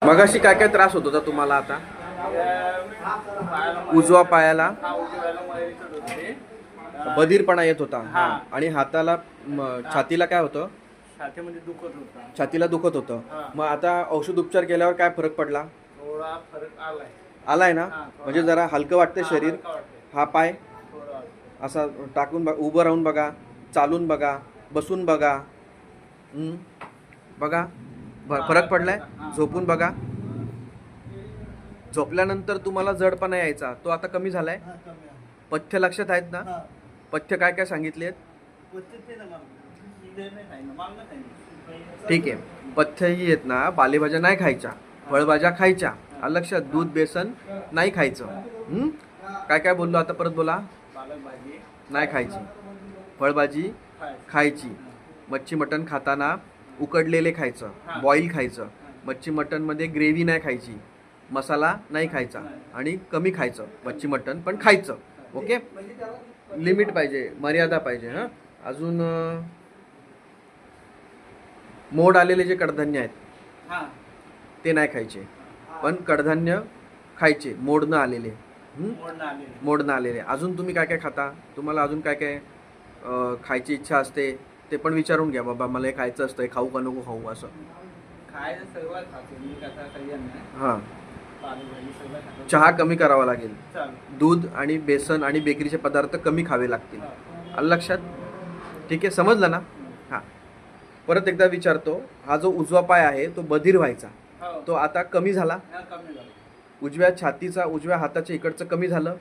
मगाशी काय काय त्रास होत होता तुम्हाला आता? उजवा पायाला बधीरपणा येत होता आणि हाताला छातीला काय होतं? छातीमध्ये दुखत होता. छातीला दुखत होतं. मग आता औषध उपचार केल्यावर काय फरक पडला? थोडा फरक आलाय. आलाय ना? म्हणजे जरा हलकं वाटतं शरीर. हलकं वाटतंय. हा पाय थोडं असा टाकून उभं राहून बघा, चालून बघा, बसून बघा. बघा फरक पडलाय. झोपून बघा. झोपल्यानंतर तुम्हाला जडपणा यायचा, तो आता कमी झालाय. पथ्य लक्षात आहेत ना? पथ्य काय काय सांगितलेत? ठीक आहे. पथ्य ही आहेत ना, पालेभाज्या नाही खायच्या, फळभाज्या खायच्या. लक्षात, दूध बेसन नाही खायचं. काय काय बोललो आता? परत बोला. पालकभाजी नाही खायची, फळभाजी खायची. मच्छी मटण खाताना उकडलेले खायचं, बॉईल खायचं. मच्छी मटणमध्ये ग्रेव्ही नाही खायची, मसाला नाही खायचा आणि कमी खायचं. मच्छी मटण पण खायचं. ओके, लिमिट पाहिजे, मर्यादा पाहिजे. हां, अजून मोड आलेले जे कडधान्य आहेत ते नाही खायचे, पण कडधान्य खायचे मोड न आलेले. मोड न आलेले. अजून तुम्ही काय काय खाता? तुम्हाला अजून काय काय खायची इच्छा असते ते पण विचारून घ्या. बाबा मला हे खायचं असतं, खाऊ का नको खाऊ असं. खायचं सर्व खातो मी, कसा काही नाही. हां, पालकभाजी सगळं खातो. चहा कमी करावा लागेल. चालेल. दूध आणि बेसन आणि बेकरीचे पदार्थ कमी खावे लागतील. आलं लक्षात? ठीक आहे, समजलं ना? हां, परत एकदा विचारतो. हा जो उजवा पाय आहे तो बधीर व्हायचा, हो. तो आता कमी झाला. कमी झालं. उजव्या छातीचा, उजव्या हाताच्या इकडचं कमी झालं.